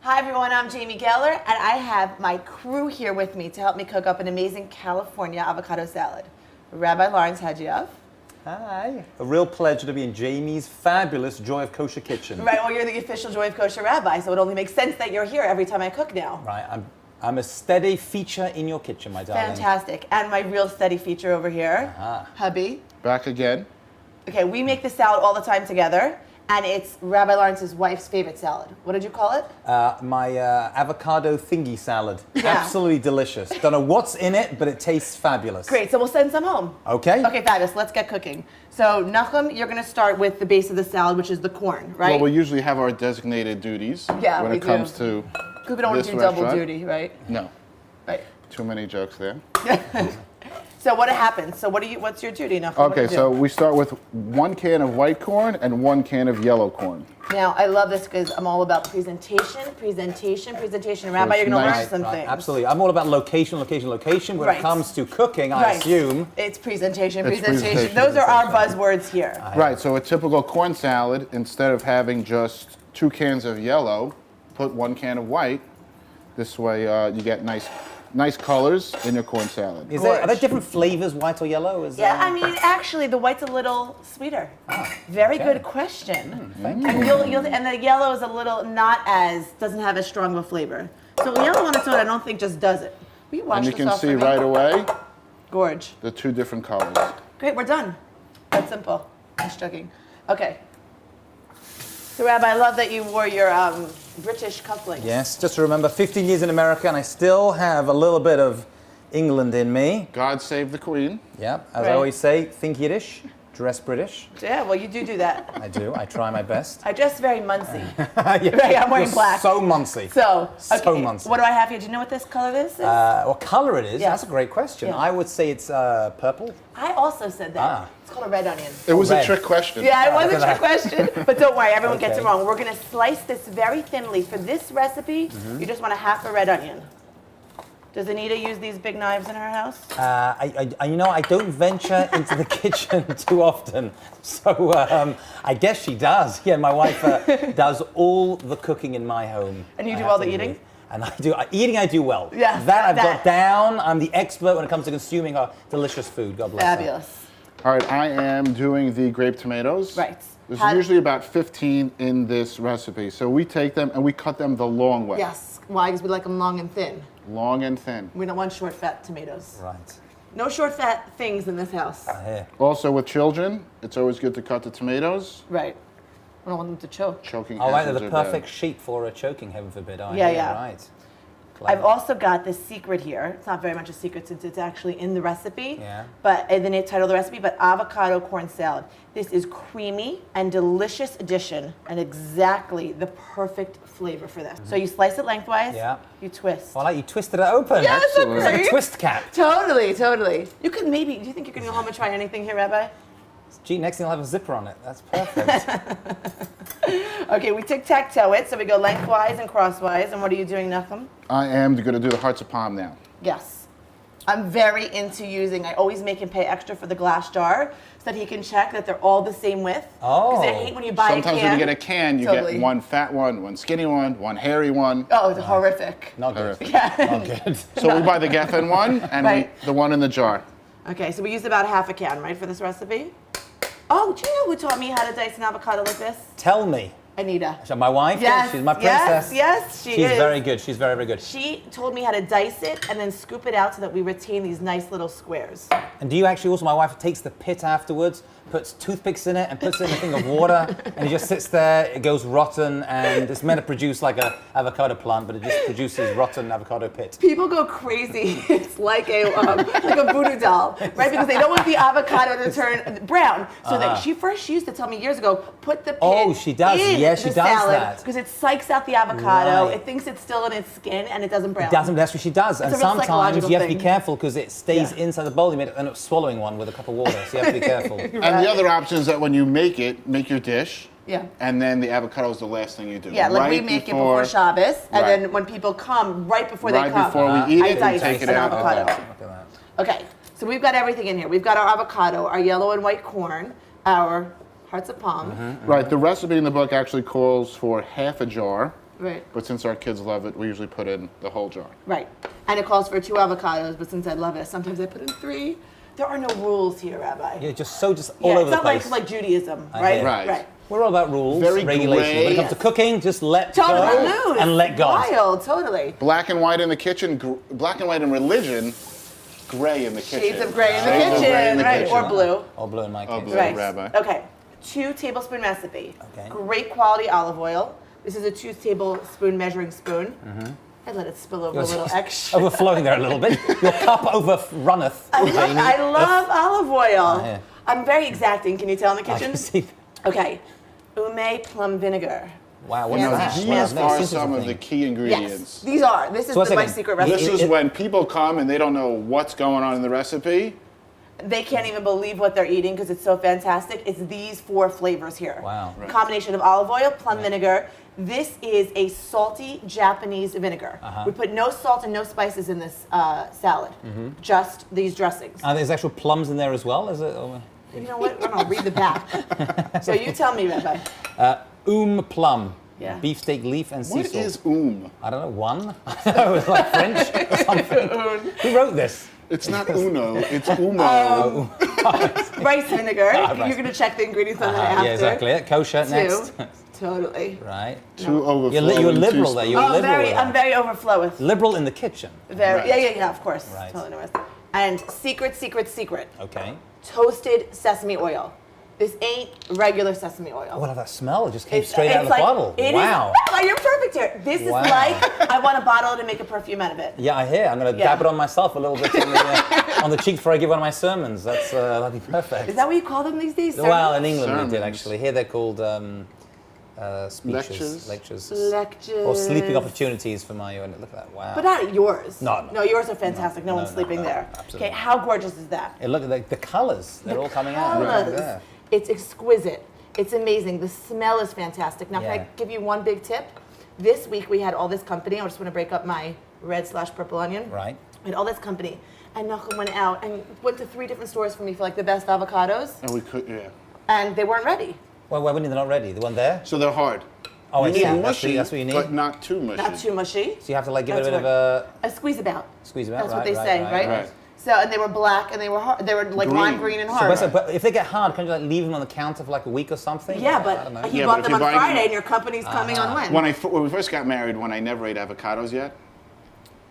Hi everyone, I'm Jamie Geller, and I have my crew here with me to help me cook up an amazing California avocado salad. Rabbi Lawrence Hadjiaf. Hi. A real pleasure to be in Jamie's fabulous Joy of Kosher kitchen. Right, well you're the official Joy of Kosher rabbi, so it only makes sense that you're here every time I cook now. Right, I'm a steady feature in your kitchen, my darling. Fantastic. And my real steady feature over here, hubby. Back again. Okay, we make this salad all the time together, and it's Rabbi Lawrence's wife's favorite salad. What did you call it? My avocado thingy salad. Yeah. Absolutely delicious. Don't know what's in it, but it tastes fabulous. Great, so we'll send some home. Okay. Okay, fabulous. Let's get cooking. So, Nachum, you're going to start with the base of the salad, which is the corn, right? Well, we usually have our designated duties Yeah, when we it comes to Because we don't want to do double duty, right? No. Right. Too many jokes there. So what happens? So what's your duty, Nachum? Okay, so we start with 1 can of white corn and 1 can of yellow corn. Now, I love this because I'm all about presentation. Rabbi, you're going to learn some things. Absolutely. I'm all about location. When Right. it comes to cooking, I assume. It's presentation. It's presentation. Those are our buzzwords here. Right, so a typical corn salad, instead of having just 2 cans of yellow, put 1 can of white. This way you get nice colors in your corn salad. Are there different flavors, white or yellow? I mean, actually, the white's a little sweeter. Very good question. And the yellow is a little doesn't have as strong of a flavor. So yellow on its own, I don't think just does it. Will you watch And you this can off see for me? right away Gorge. the 2 different colors. Great, we're done. That's simple. Just joking. Okay. So, Rabbi, I love that you wore your British cufflinks. Yes, just to remember, 15 years in America, and I still have a little bit of England in me. God save the Queen. Yeah, as Right. I always say, think Yiddish, dress British. Yeah, well, you do that. I do, I try my best. I dress very Muncie. Yeah, Right, I'm wearing you're black. So Muncie. So, Muncie. what do I have here? Do you know what this color is? What color it is? Yeah. That's a great question. Yeah. I would say it's purple. I also said that. It's called a red onion. It was red. a trick question. Yeah, it was a trick question, but don't worry, everyone gets it Okay. wrong. We're going to slice this very thinly. For this recipe, you just want a half a red onion. Does Anita use these big knives in her house? I don't venture into the kitchen too often, so I guess she does. Yeah, my wife does all the cooking in my home. And you do all the eating? And I do eating. I do well. Yes, that I've got down. I'm the expert when it comes to consuming our delicious food. God bless her. Fabulous. All right, I am doing the grape tomatoes. Right. There's usually about 15 in this recipe. So we take them and we cut them the long way. Yes. Why? Because we like them long and thin. Long and thin. We don't want short, fat tomatoes. Right. No short, fat things in this house. Here. Also with children, it's always good to cut the tomatoes. Right. We don't want them to choke. Choking All right, hazards they're the are perfect bad. sheep for a choking, heaven forbid. Yeah. Right. I've also got this secret here. It's not very much a secret since it's actually in the recipe. Yeah. But the title of the recipe, but avocado corn salad. This is creamy and delicious addition and exactly the perfect flavor for this. So you slice it lengthwise. Yeah. You twist. Well, you twisted it open. Yes, It's like a agree. twist cap. Totally. You could maybe, do you think you can go home and try anything here, Rabbi? Gee, next thing I'll have a zipper on it. That's perfect. Okay, we tic-tac-toe it, so we go lengthwise and crosswise. And what are you doing, Nachum? I am going to do the hearts of palm now. Yes. I'm very into I always make him pay extra for the glass jar so that he can check that they're all the same width. Oh. Because I hate when you buy Sometimes a can. when you get a can, you Totally. get one fat one skinny one hairy one. Oh, it's horrific. Not good. Horrific. Yeah. Not good. So we buy the Geffen one and Right. the one in the jar. Okay, so we use about half a can, right, for this recipe? Oh, do you know who taught me how to dice an avocado like this? Tell me. Anita. So my wife? Yes, She's my princess. Yes, she She's is. very good. She's very, very good. She told me how to dice it and then scoop it out so that we retain these nice little squares. And do you actually also, my wife takes the pit afterwards, puts toothpicks in it and puts it in a thing of water, and it just sits there, it goes rotten, and it's meant to produce like a avocado plant, but it just produces rotten avocado pit. People go crazy. It's like a voodoo doll, right? Because they don't want the avocado to turn brown. So she used to tell me years ago, put the pit Oh, she does. in Yeah, she the does salad that. because it psychs out the avocado. Right. It thinks it's still in its skin and it doesn't brown. That's what she does. It's And a real sometimes psychological you have to be thing. careful because it stays Yeah. inside the bowl. You may end up swallowing one with a cup of water, so you have to be careful. And the other option is that when you make your dish, Yeah. and then the avocado is the last thing you do. Yeah, like we Right make it before Shabbos, and Right. then when people come, right before they Right come, before we eat I it, we dice take it an out. avocado. Okay. Look at that. Okay, so we've got everything in here. We've got our avocado, our yellow and white corn, our hearts of palm. Right, the recipe in the book actually calls for half a jar Right. But since our kids love it, we usually put in the whole jar. Right. And it calls for 2 avocados, but since I love it, sometimes I put in 3. There are no rules here, Rabbi. Yeah, just all over the place. It's not like Judaism, I right? hear. Right. We're all about rules, Very regulations. gray. When it comes to cooking, just let Totally go loose. and let God. Wild, totally. Black and white in the kitchen, black and white in religion, gray in the kitchen. Shades of gray in the Shades of kitchen, gray in the right? kitchen. Or blue. Or blue in my case. blue. Right. Rabbi. Okay. 2 tablespoon recipe. Okay. Great quality olive oil. This is a 2 tablespoon measuring spoon. I let it spill over a little extra. Overflowing there a little bit. Your cup overrunneth, Jamie. I love olive oil. yeah. I'm very exacting. Can you tell in the I kitchen? can see. Okay. Ume plum vinegar. Wow, what's Fancy that? schmancy. These Wow, are this is some a of the thing. key Yes, ingredients. these are. This is So one my second. secret recipe. This is when people come and they don't know what's going on in the recipe. They can't even believe what they're eating because it's so fantastic. It's these 4 flavors here. Wow. Right. Combination of olive oil, plum vinegar. This is a salty Japanese vinegar. We put no salt and no spices in this salad. Just these dressings. There's actual plums in there as well, is it? Or- You know what? I'll read the back. So you tell me, Rabbi. plum. Yeah. Beefsteak leaf and sea What salt. is I don't know, one? It was like French or something. Who wrote this? It's not uno, it's umo. Rice vinegar. rice. You're going to check the ingredients on that after. Yeah, exactly. Kosher 2. next. Totally. Right. Too overflowing. You're liberal there. You're Oh, liberal. very. with I'm that. very overflowing. Liberal in the kitchen. Very. Right. Yeah, of course. Right. Totally knows. And secret. Okay. Toasted sesame oil. This ain't regular sesame oil. What that smell? It just came It's- straight out of it's the like- bottle. it is- Wow. Rabbi, you're perfect here. This is Wow. like I want a bottle to make a perfume out of it. Yeah, I hear. I'm going to Yeah. dab it on myself a little bit on the cheek before I give one of my sermons. That'd be perfect. Is that what you call them these days? Well, in England we did Sermons. actually. Here they're called speeches, Lectures? Lectures. or sleeping opportunities for my. Look at that! Wow. But not yours. No. No, yours are fantastic. No, one's no, sleeping no, there. absolutely. Okay, how gorgeous is that? Look at the colours. They're all coming out. Right Colors. there. It's exquisite. It's amazing. The smell is fantastic. Now, can Yeah. I give you one big tip? This week we had all this company. I just want to break up my red/purple onion. Right. We had all this company. And Nachum went out and went to 3 different stores for me for like the best avocados. And we could, yeah. And they weren't ready. Well, when they're not ready, the one there. So they're hard. Oh, I You see. need That's mushy, what you need. but not too mushy. Not too mushy. So you have to like give it a That's bit of a A squeeze about. squeeze them out. That's right, what they right, say, right? right. So, and they were black and they were hard. They were like Green. lime green and So, hard. but if they get hard, can't you like leave them on the counter for like a week or something? Yeah, I don't know. but you Yeah, bought but if them you're on buying Friday them- and your company's coming on when? When we first got married, when I never ate avocados yet,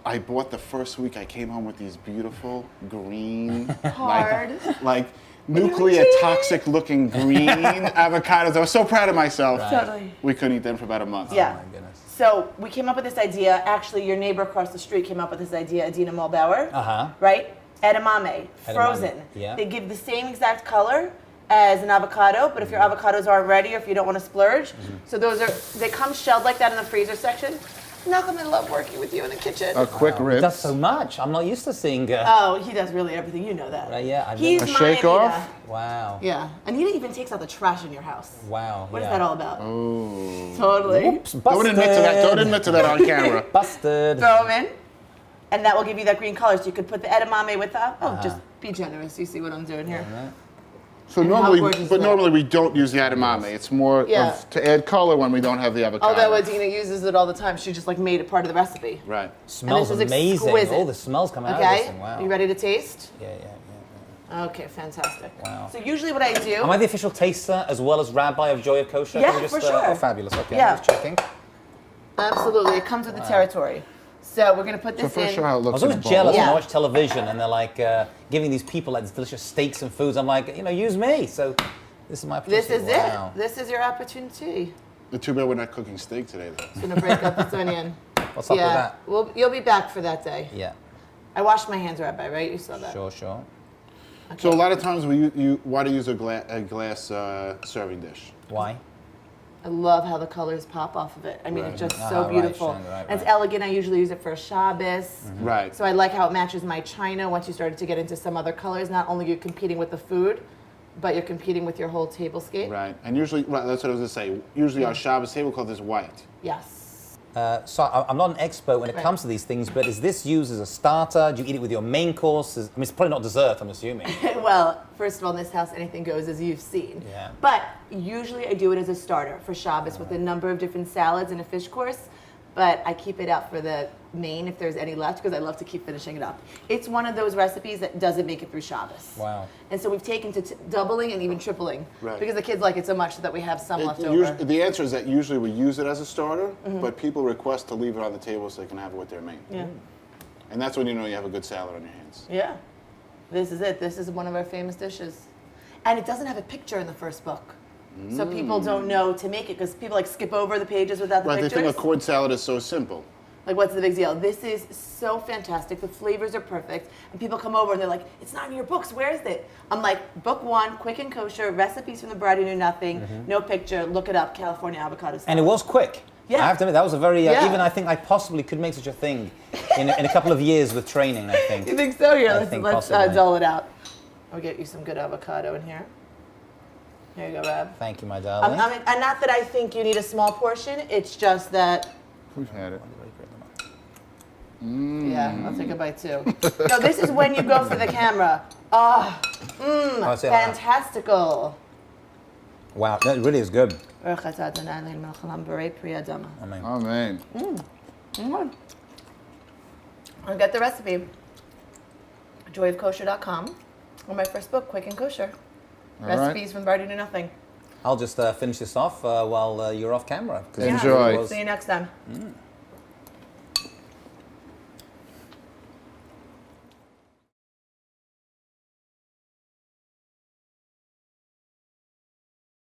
I bought the first week I came home with these beautiful green, Hard. like nuclear toxic looking green avocados. I was so proud of myself. Right. Totally. We couldn't eat them for about a month. Yeah. Oh my goodness. So we came up with this idea. Actually, your neighbor across the street came up with this idea, Adina Mulbauer. Uh-huh. Right? Edamame, frozen. yeah. They give the same exact color as an avocado, but if your avocados aren't ready or if you don't want to splurge, so they come shelled like that in the freezer section. Malcolm, I love working with you in the kitchen. A quick ribs. That's so much. I'm not used to seeing. Oh, he does really everything. You know that. Right, yeah, I've He's never- A my shake Anita. off? Wow. Yeah. Anita even takes out the trash in your house. Wow. What is yeah. that all about? Oh. Totally. Oops, busted. Don't admit to that. Don't admit to that on camera. Busted. Throw them in, and that will give you that green color. So you could put the edamame with that. Oh, just be generous. You see what I'm doing here. So And how normally, gorgeous is but that? normally we don't use the edamame. It's more Yeah. of to add color when we don't have the avocado. Although Adina uses it all the time, she just like made it part of the recipe. Right. Smells And this is amazing. exquisite. All the smells come out of this Okay, thing. Wow. you ready to taste? Yeah. Okay, fantastic. Wow. So usually what I do, Am I the official taster as well as Rabbi of Joy of Kosher? Yeah, Can we just, for sure. Oh, fabulous. Okay, Yeah. I'm just checking. absolutely, it comes with the territory. So we're gonna put So this first in. show how it I looks was in always a bowl. jealous when Yeah. I watch television and they're like giving these people like these delicious steaks and foods. I'm like, use me. So this is my This opportunity. is Wow. it. This is your opportunity. The too bad we're not cooking steak today, though. I'm gonna break up this onion. What's up with Yeah, that? well, you'll be back for that day. Yeah, I washed my hands, Rabbi, right? You saw that. sure. So a lot of times you want to use a glass serving dish. Why? I love how the colors pop off of it. I mean, it's just so right, beautiful. right, And it's right. elegant. I usually use it for Shabbos. Right. So I like how it matches my china. Once you started to get into some other colors, not only you're competing with the food, but you're competing with your whole tablescape. Right. And usually, right, that's what I was going to say. Usually our Shabbos tablecloth is white. Yes. So I'm not an expert when it Right. comes to these things, but is this used as a starter? Do you eat it with your main course? I mean, it's probably not dessert, I'm assuming. Well, first of all, in this house, anything goes, as you've seen. Yeah. But usually I do it as a starter for Shabbos with a number of different salads and a fish course. but I keep it out for the main if there's any left because I love to keep finishing it up. It's one of those recipes that doesn't make it through Shabbos. Wow. And so we've taken to doubling and even tripling because the kids like it so much that we have some left over. The answer is that usually we use it as a starter, but people request to leave it on the table so they can have it with their main. Yeah. And that's when you know you have a good salad on your hands. Yeah. This is it. This is one of our famous dishes. And it doesn't have a picture in the first book. So people don't know to make it because people like skip over the pages without the pictures. They think a corn salad is so simple. Like, what's the big deal? This is so fantastic. The flavors are perfect. And people come over and they're like, it's not in your books. Where is it? I'm like, book 1, quick and kosher, recipes from the bride who knew nothing, no picture, look it up, California avocado salad. And it was quick. Yeah. I have to admit, that was a very, even I think I possibly could make such a thing in a couple of years with training, I think. You think so? Here, let's possibly. dull it out. I'll get you some good avocado in here. Here you go, Rob. Thank you, my darling. And not that I think you need a small portion, it's just that. We've had it. Yeah, I'll take a bite too. No, this is when you go for the camera. Fantastical. Wow, that really is good. Amen. I'll get the recipe. joyofkosher.com or my first book, Quick and Kosher. Recipes from Bride Who Knew Nothing. I'll just finish this off while you're off camera. Enjoy. See you next time.